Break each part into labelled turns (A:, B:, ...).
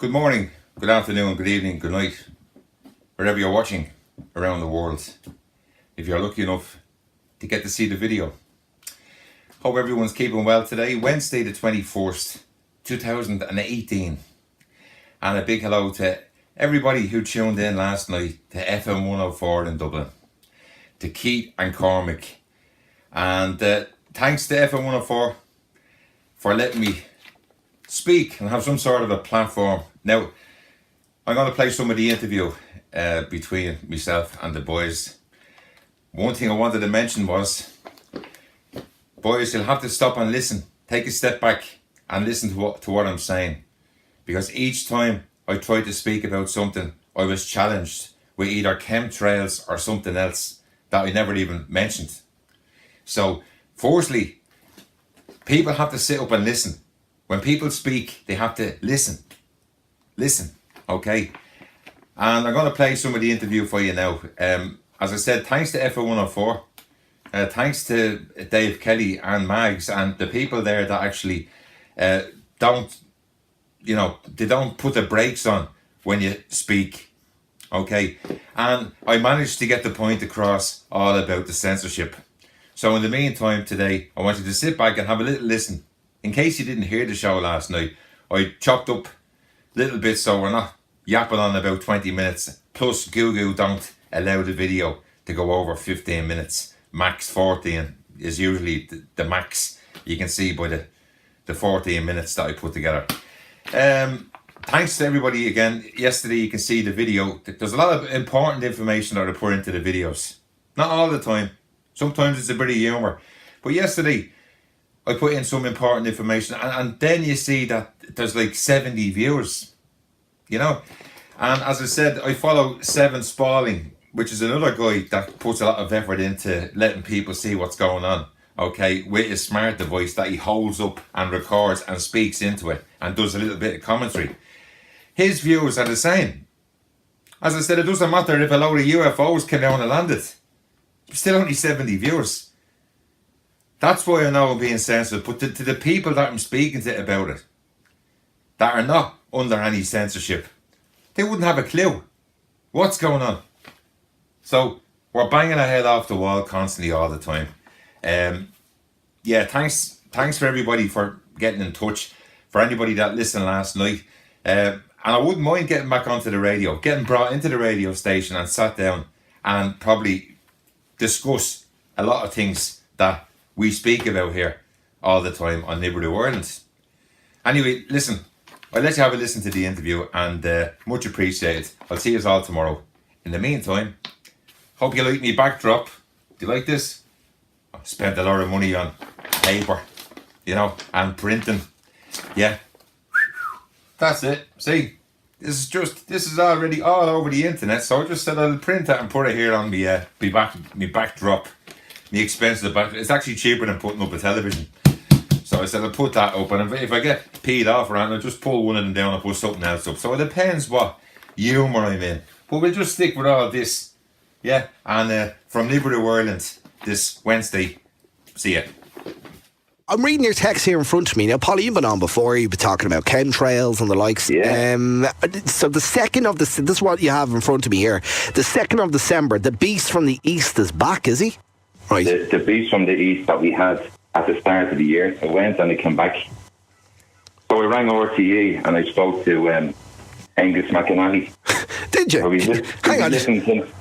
A: good morning, good afternoon, good evening, good night, wherever you're watching around the world. If you're lucky enough to get to see the video. Hope everyone's keeping well today. Wednesday the 21st, 2018. And a big hello to everybody who tuned in last night to FM104 in Dublin. To Keith and Cormac. And thanks to FM104 for letting me speak and have some sort of a platform. Now, I'm going to play some of the interview between myself and the boys. One thing I wanted to mention was, boys, you'll have to stop and listen. Take a step back and listen to what I'm saying. Because each time I tried to speak about something, I was challenged with either chemtrails or something else that I never even mentioned. So, firstly, people have to sit up and listen. When people speak, they have to listen. Listen, okay? And I'm going to play some of the interview for you now. As I said, thanks to FM104. Thanks to Dave Kelly and Mags and the people there that actually they don't put the brakes on when you speak. Okay? And I managed to get the point across all about the censorship. So in the meantime today, I want you to sit back and have a little listen. In case you didn't hear the show last night, I chopped up little bits so we're not yapping on about 20 minutes. Plus, Google don't allow the video to go over 15 minutes. Max 14 is usually the max you can see by the 14 minutes that I put together. Thanks to everybody again. Yesterday you can see the video. There's a lot of important information that I put into the videos. Not all the time. Sometimes it's a bit of humour. But yesterday I put in some important information, and then you see that there's like 70 viewers, you know. And as I said, I follow Seven Spalling, which is another guy that puts a lot of effort into letting people see what's going on, okay, with his smart device that he holds up and records and speaks into it and does a little bit of commentary. His viewers are the same. As I said, it doesn't matter if a load of UFOs came down and landed. Still only 70 viewers. That's why I know I'm being censored. But to the people that I'm speaking to about it, that are not under any censorship, they wouldn't have a clue what's going on. So we're banging our head off the wall constantly all the time. Thanks for everybody for getting in touch. For anybody that listened last night. And I wouldn't mind getting back onto the radio, getting brought into the radio station and sat down and probably discuss a lot of things that we speak about here all the time on Liberty Ireland. Anyway, listen, I'll let you have a listen to the interview and much appreciated. I'll see you all tomorrow. In the meantime, hope you like me backdrop. Do you like this? I spent a lot of money on paper, and printing. Yeah. That's it. See, this is already all over the internet, so I just said I'll print it and put it here on me backdrop. The expense of the back. It's actually cheaper than putting up a television. So I said I'll put that up, and if I get peed off around, I'll just pull one of them down and put something else up. So it depends what humour I'm in. But we'll just stick with all this. Yeah, and from Liberty Ireland this Wednesday. See ya.
B: I'm reading your text here in front of me. Now, Polly, you've been on before. You've been talking about chemtrails and the likes.
C: Yeah.
B: So the 2nd of this is what you have in front of me here. The 2nd of December, the beast from the east is back, is he? Right.
C: The beast from the east that we had at the start of the year, it went and it came back. So I rang RTE and I spoke to Angus McAnally.
B: Did you? Hang on.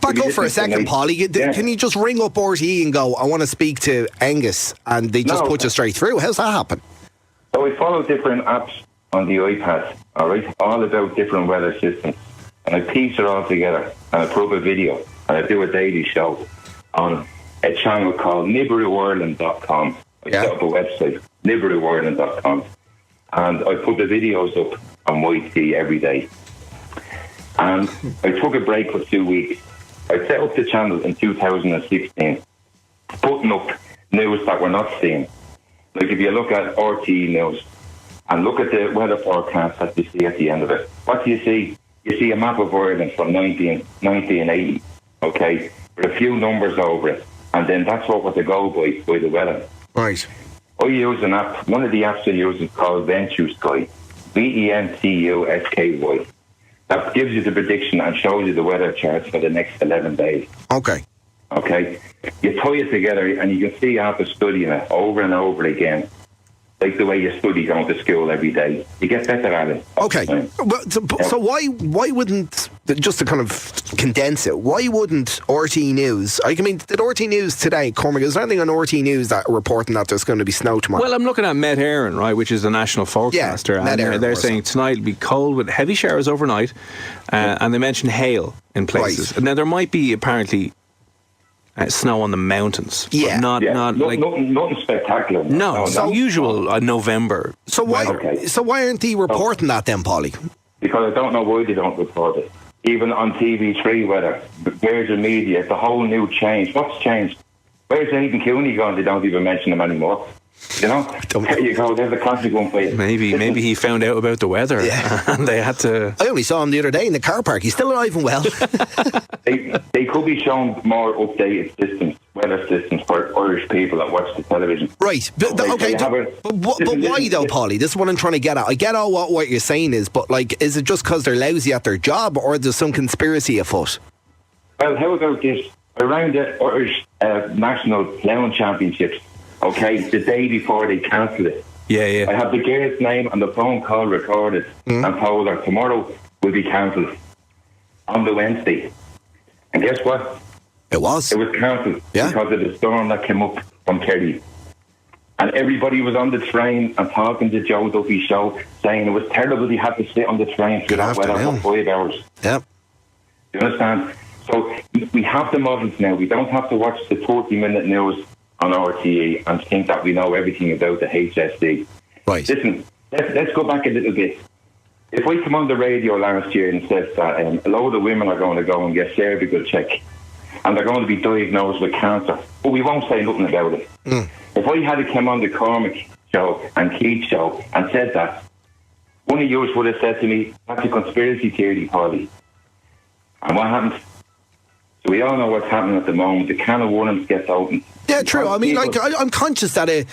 B: Back up for a second, Polly. Can you just ring up RTE and go, I want to speak to Angus, and they just put you straight through? How's that happen?
C: So I follow different apps on the iPad, all right, all about different weather systems. And I piece it all together and I put up a video and I do a daily show on a channel called libertyireland.com. I set up a website, libertyireland.com. And I put the videos up on YT every day. And I took a break for 2 weeks. I set up the channel in 2016, putting up news that we're not seeing. Like if you look at RTE News and look at the weather forecast that you see at the end of it, what do you see? You see a map of Ireland from 1980, okay, with a few numbers over it. And then that's what was to go by the weather.
B: Right.
C: I use an app. One of the apps I use is called Venture Sky. VENTUSKY. That gives you the prediction and shows you the weather charts for the next 11 days.
B: Okay.
C: Okay? You tie it together and you can see after studying it over and over again, like the way you study going to school every day, you get better at it.
B: Okay. So why wouldn't, just to kind of condense it, why wouldn't RT News, I mean, did RT News today, Cormac, is there anything on RT News that are reporting that there's going to be snow tomorrow?
D: Well, I'm looking at Met Éireann, right, which is the national forecaster.
B: Yeah, Met Éireann,
D: they're saying tonight it'll be cold with heavy showers overnight, and they mentioned hail in places.
B: Right.
D: Now, there might be apparently snow on the mountains.
B: Yeah.
D: But not like...
C: Nothing spectacular.
D: No, usual November.
B: So why aren't they reporting that then, Polly?
C: Because I don't know why they don't report it. Even on TV3 weather, Virgin Media, it's a whole new change. What's changed? Where's Aidan Cooney gone? They don't even mention him anymore. You know? There you go, there's a classic one for you.
D: Maybe he found out about the weather and they had to...
B: I only saw him the other day in the car park. He's still alive and well.
C: They could be shown more updated weather systems for Irish people that watch the television.
B: Right. But why though, Polly? This is what I'm trying to get at. I get all what you're saying is, but like, is it just because they're lousy at their job, or there's some conspiracy afoot?
C: Well, how about this? Around the Irish National Clown Championships, okay, the day before they cancelled it.
D: Yeah.
C: I have the girl's name and the phone call recorded and told her tomorrow will be cancelled on the Wednesday. And guess what? It was cancelled because of the storm that came up from Kerry. And everybody was on the train and talking to Joe Duffy's show, saying it was terrible they had to sit on the train through that weather for 5 hours.
B: Yep.
C: You understand? So we have the models now. We don't have to watch the 30-minute news on RTE and think that we know everything about the HSD.
B: Right.
C: Listen, let's go back a little bit. If we come on the radio last year and said that a load of women are going to go and get cervical check and they're going to be diagnosed with cancer, but we won't say nothing about it. If I had to come on the Cormac show and Keith show and said that, one of you would have said to me, that's a conspiracy theory, Polly. And what happened? So we all know what's happening at the moment. The can of worms gets open.
B: Yeah, true. I mean, like, I'm conscious that a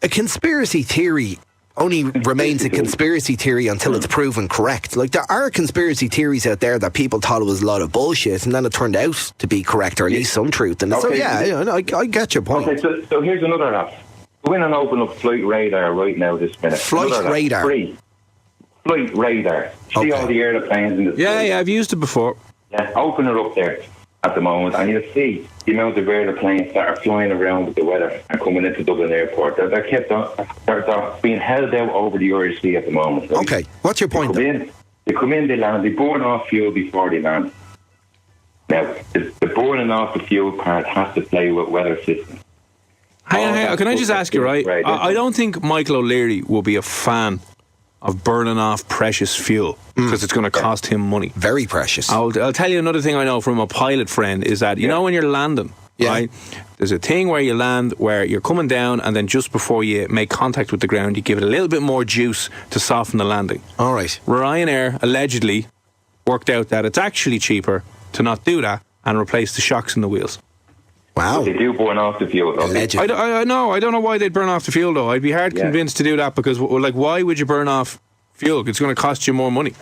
B: conspiracy theory only remains a conspiracy theory until it's proven correct. Like, there are conspiracy theories out there that people thought it was a lot of bullshit, and then it turned out to be correct, or at least some truth in it. So, I get your point.
C: Okay, so here's another app. Go in and open up Flight Radar right now this minute.
B: Flight Radar?
C: Free. Flight Radar. See all the airplanes in the sky?
D: Yeah, I've used it before.
C: Yeah, open it up there at the moment, and you'll see the amount of airplanes that are flying around with the weather and coming into Dublin Airport. They're being held out over the Irish Sea at the moment. Right?
B: Okay, what's your point?
C: They come in, they land, they burn off fuel before they land. Now, the burning off the fuel part has to play with weather systems.
D: Hang on, can I just ask you, right? I don't think Michael O'Leary will be a fan of burning off precious fuel because it's going to cost him money.
B: Very precious.
D: I'll tell you another thing I know from a pilot friend is that, you know, when you're landing, right, there's a thing where you land where you're coming down and then just before you make contact with the ground, you give it a little bit more juice to soften the landing.
B: All right. Ryanair
D: allegedly worked out that it's actually cheaper to not do that and replace the shocks in the wheels.
B: Wow.
C: They do burn off the fuel.
D: I know. I don't know why they'd burn off the fuel, though. I'd be hard convinced to do that because, like, why would you burn off fuel? It's going to cost you more money.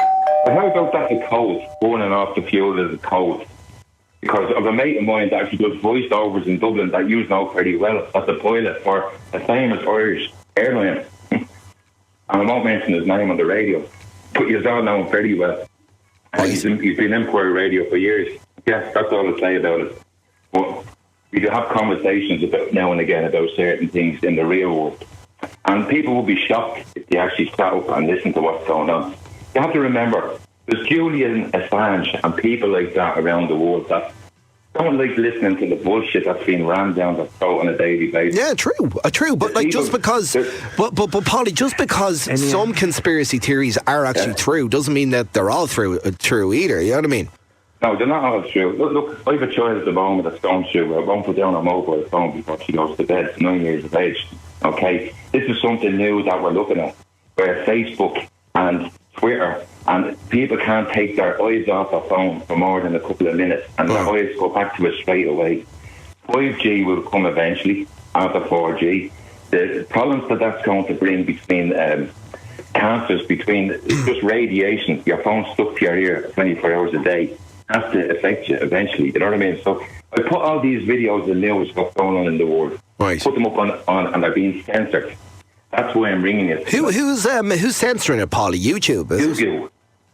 C: But how about that the code? Burning off the fuel is a code. Because of a mate of mine that actually does voiceovers in Dublin that you know pretty well as a pilot for a famous Irish airline. And I won't mention his name on the radio, but you all know him very well. And he's been in Prairie Radio for years. Yeah, that's all I'll say about it. But we do have conversations about now and again about certain things in the real world. And people will be shocked if they actually sat up and listen to what's going on. You have to remember, there's Julian Assange and people like that around the world that don't like listening to the bullshit that's being rammed down their throat on a daily basis.
B: Yeah, true. But like, just because, but Polly, just because some conspiracy theories are actually true doesn't mean that they're all true either. You know what I mean?
C: No, they're not all true. Look, I have a child at the moment that's going through. I won't put down a mobile phone before she goes to bed. 9 years of age. Okay, this is something new that we're looking at, where Facebook and Twitter and people can't take their eyes off their phone for more than a couple of minutes, and their eyes go back to it straight away. 5G will come eventually after 4G. The problems that's going to bring between cancers between just radiation, your phone stuck to your ear 24 hours a day, has to affect you eventually. You know what I mean? So I put all these videos and news what's going on in the world.
B: Right.
C: Put them up on and they're being censored. That's why I'm ringing it.
B: Who's censoring it, Polly? YouTube?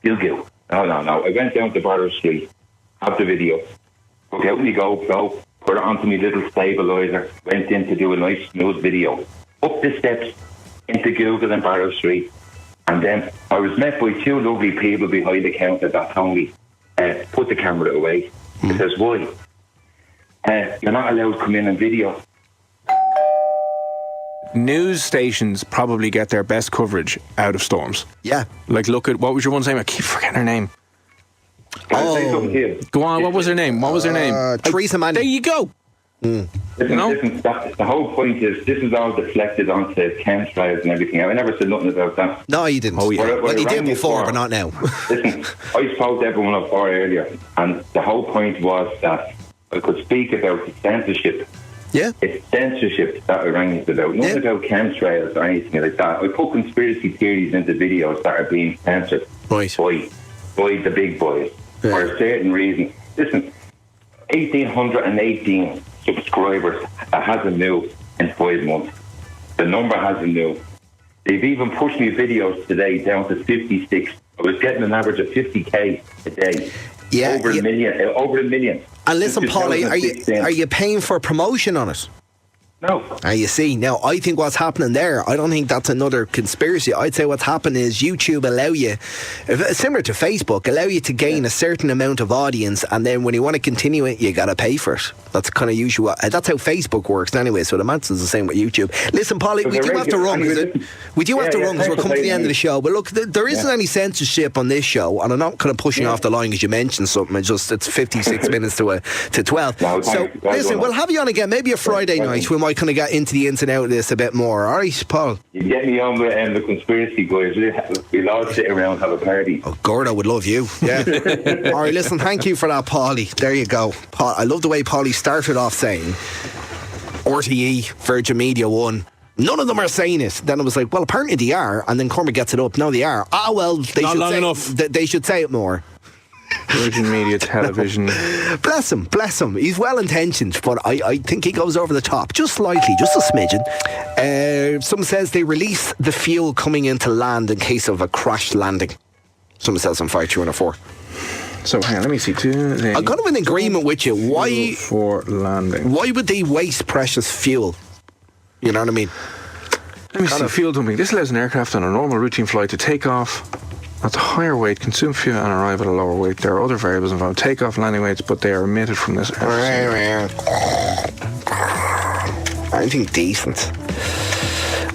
C: Gilgil. No. I went down to Barrow Street, have the video. Took out my GoPro, put it onto my little stabilizer, went in to do a nice smooth video. Up the steps into Google and Barrow Street. And then I was met by two lovely people behind the counter that told me, put the camera away. He says, why? You're not allowed to come in and video.
D: News stations probably get their best coverage out of storms.
B: Yeah.
D: Like, look at, what was your one's name? I keep forgetting her name.
C: Can I say something to you?
D: Go on, what was her name?
B: Teresa Manning.
D: There you go.
C: Listen, the whole point is, this is all deflected onto chemtrails and everything. I never said nothing about that.
B: No, you didn't.
D: Oh, yeah.
B: Well, you did before, but not now.
C: Listen, I spoke to everyone up earlier, and the whole point was that I could speak about the censorship.
B: Yeah.
C: It's censorship that I rang it about. Nothing about chemtrails or anything like that. I put conspiracy theories into videos that are being censored by the big boys for a certain reason. Listen, 1,818 subscribers. That hasn't moved in 5 months. The number hasn't moved. They've even pushed me videos today down to 56. I was getting an average of 50k a day.
B: Yeah,
C: over a million.
B: And listen, Polly, are you paying for promotion on it?
C: No.
B: You see, now I think what's happening there, I don't think that's another conspiracy. I'd say what's happening is YouTube allow you, similar to Facebook, allow you to gain a certain amount of audience, and then when you want to continue it, you got to pay for it. That's kind of usual. That's how Facebook works anyway, so the imagine it's the same with YouTube. Listen, Polly, we do have to run. We do have to run because we're coming to the end of the show. But look, there isn't any censorship on this show, and I'm not kind of pushing off the line because you mentioned something. It's 56 minutes to 12.
C: No,
B: so listen, we'll have you on again, maybe a Friday night. We might kind of get into the ins and out of this a bit more. All right, Paul?
C: You get me on with the conspiracy guys. We'll all sit around and have a party.
B: Oh, Gordo would love you. Yeah. All right, listen, thank you for that, Paulie. There you go. Paul, I love the way Paulie started off saying RTE, Virgin Media 1. None of them are saying it. Then I was like, well, apparently they are. And then Cormac gets it up. No, they are. Well, they
D: not
B: should
D: long
B: say
D: enough.
B: They should say it more.
D: Virgin Media Television.
B: Bless him. He's well intentioned, but I think he goes over the top just slightly, just a smidgen. Someone says they release the fuel coming into land in case of a crash landing. Someone says on 53104.
D: So hang on, let me see.
B: I'm kind of in agreement with you. Why
D: for landing?
B: Why would they waste precious fuel? You know what I mean?
D: Let me see. Fuel dumping. This allows an aircraft on a normal routine flight to take off at a higher weight, consume fuel, and arrive at a lower weight. There are other variables involved. Takeoff, landing weights, but they are omitted from this.
B: Anything decent.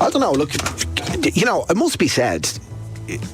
B: I don't know. Look, you know, it must be said,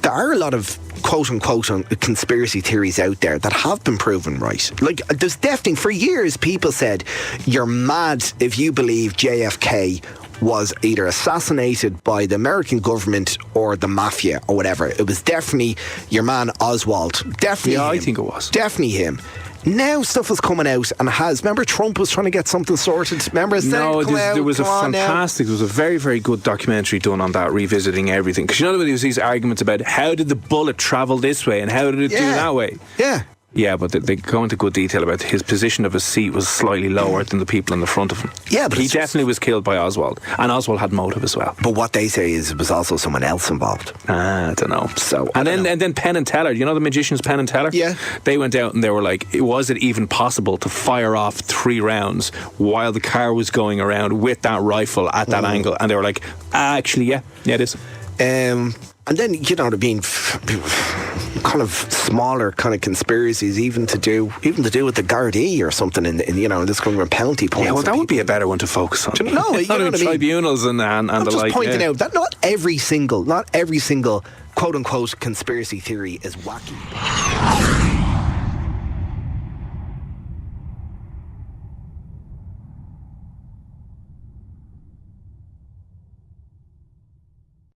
B: there are a lot of quote-unquote conspiracy theories out there that have been proven right. Like, there's definitely, for years, people said, you're mad if you believe JFK was either assassinated by the American government or the mafia or whatever. It was definitely your man Oswald. Definitely him.
D: I think it was.
B: Definitely him. Now stuff is coming out and has. Remember Trump was trying to get something sorted? Remember
D: there was a very, very good documentary done on that, revisiting everything. Because you know there was these arguments about how did the bullet travel this way and how did it do that way?
B: Yeah.
D: Yeah, but they go into good detail about his position of his seat was slightly lower than the people in the front of him.
B: Yeah, but
D: he definitely was killed by Oswald, and Oswald had motive as well.
B: But what they say is it was also someone else involved.
D: I don't know. And then Penn and Teller, you know the magicians Penn and Teller?
B: Yeah.
D: They went out and they were like, was it even possible to fire off 3 rounds while the car was going around with that rifle at that angle? And they were like, actually, yeah, it is.
B: And then, you know, there being kind of smaller kind of conspiracies, even to do with the Gardaí or something in you know, this kind of penalty points.
D: Yeah, well, that would be a better one to focus on.
B: No, you know what I mean?
D: Tribunals and
B: I'm
D: the
B: just
D: like.
B: pointing out that not every single quote unquote conspiracy theory is wacky.